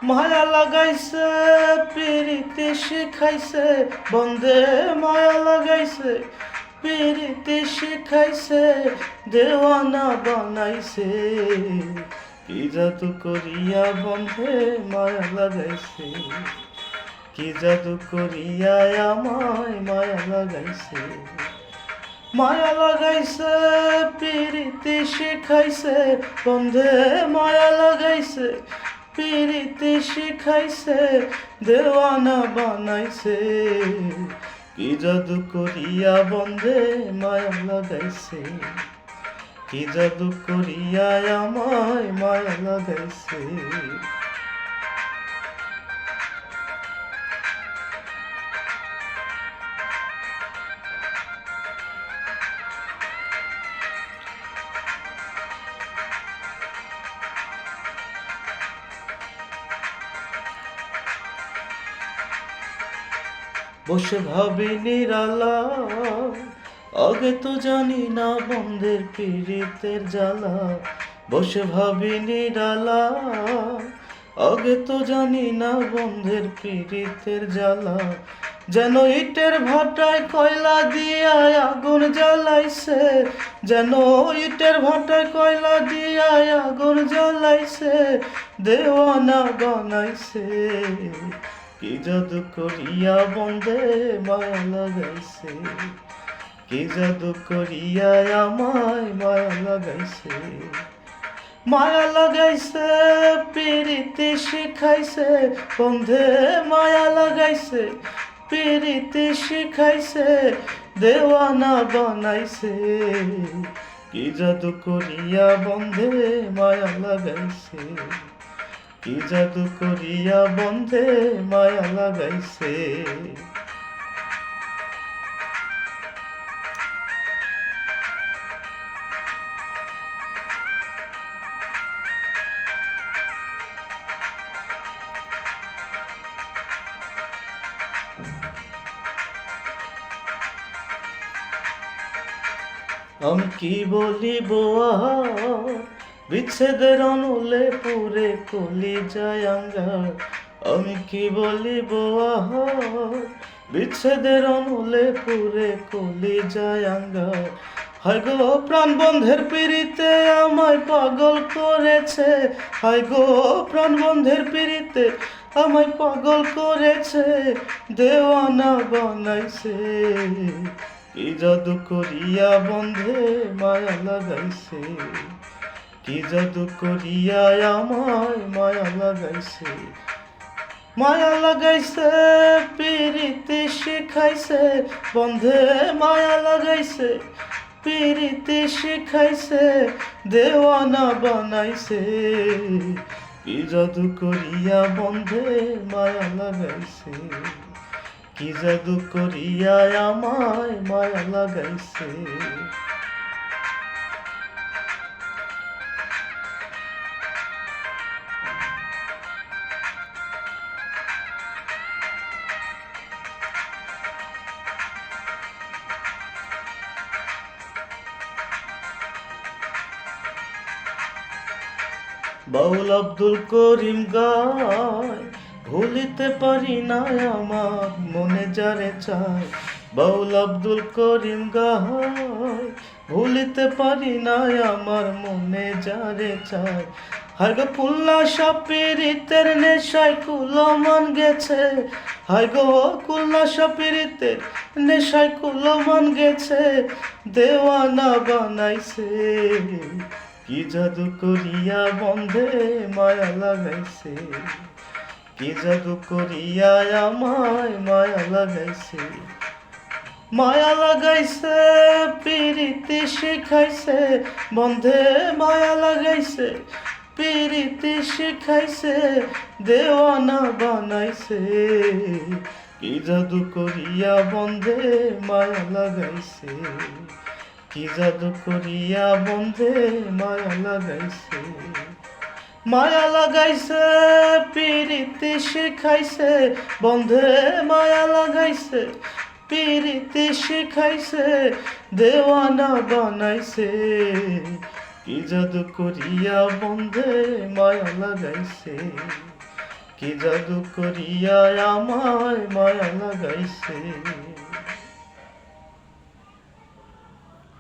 মায়া লাগাইছে পিরিতি শিখাইছে বন্ধে, মায়া লাগাইছে পিরিতি শিখাইছে, দেওয়ানা বানাইছে। কি জাদু করিয়া বন্ধে মায়া লাগাইছে, কি জাদু করিয়া আমায় মায়া লাগাইছে। মায়া লাগাইছে পিরিতি শিখাইছে বন্ধে, মায়া লাগাইছে পিরিতি শিখাইছে, দেওয়ানা বানাইছে। কি জাদু করিয়া বন্ধে মায়া লাগাইছে, কি জাদু করিয়া আমায় মায়া লাগাইছে। বসে ভাবি নিরালা, আগে তো জানি না বন্ধের পীড়িতের জ্বালা। বসে ভাবি নিরালা, আগে তো জানি না বন্ধের পীড়িতের জ্বালা। যেন ইটের ভাটায় কয়লা দিয়া আগুন জ্বালাইছে, যেন ইটের ভাটায় কয়লা দিয়া আগুন জ্বালাইছে, দেওয়ানা বানাইছে। কি জাদু করিয়া বন্ধে মায়া লাগাইছে, কি জাদু করিয়া আমায় মায়া লাগাইছে। মায়া লাগাইছে পিরিতি শিখাইছে বন্ধে, মায়া লাগাইছে পিরিতি শিখাইছে, দেওয়ানা বানাইছে। কি জাদু করিয়া বন্ধে মায়া লাগাইছে, কি জাদু করিয়া বন্ধে মায়া লাগাইছে। আমি কি বলিব আর, বিচ্ছেদের অনলে পুরে কলি যায় আঙ্গার। আমি কি বলিব আর, বিচ্ছেদের অনলে পুরে কলি যায় আঙ্গার। হায় গো প্রাণ বন্ধের পিড়িতে আমায় পাগল করেছে, হায় গো প্রাণ বন্ধের পিড়িতে আমায় পাগল করেছে, দেওয়ানা বানাইছে। কি জাদু করিয়া বন্ধে মায়া লাগাইছে, কি জাদু করিয়া আমায় মায়া লাগাইছে। মায়া লাগাইছে পিরিতি শিখাইছে বন্ধে, মায়া লাগাইছে পিরিতি শিখাইছে, দেওয়ানা বানাইছে। কি জাদু করিয়া বন্ধে মায়া লাগাইছে, কি জাদু করিয়া আমায় মায়া লাগাইছে। বাউল আব্দুল করিম গায়, ভুলিতে পারি না আমার মনে যারে চায়। বাউল আব্দুল করিম গায়, ভুলিতে পারি না আমার মনে যারে চায়। হায় গো কুল্লা সাপিরিতের নেশায় কুলমান গেছে, হায় গো কুল্লা সাপিরিতের নেশায় কুলমান গেছে, দেওয়ানা বানাইছে। কি জাদু করিয়া বন্ধে মায়া লাগাইছে, কি জাদু করিয়া আমায় মায়া লাগাইছে। মায়া লাগাইছে পিরিতি শিখাইছে বন্ধে, মায়া লাগাইছে পিরিতি শিখাইছে, দেওয়ানা বানাইছে। কি জাদু করিয়া বন্ধে মায়া লাগাইছে, কি জাদু করিয়া বন্ধে মায়া লাগাইছে। মায়া লাগাইছে পিরিতি শিখাইছে বন্ধে, মায়া লাগাইছে পিরিতি শিখাইছে, দেওয়ানা বানাইছে। কি জাদু করিয়া বন্ধে মায়া লাগাইছে, কি জাদু করিয়া আমায় মায়া লাগাইছে।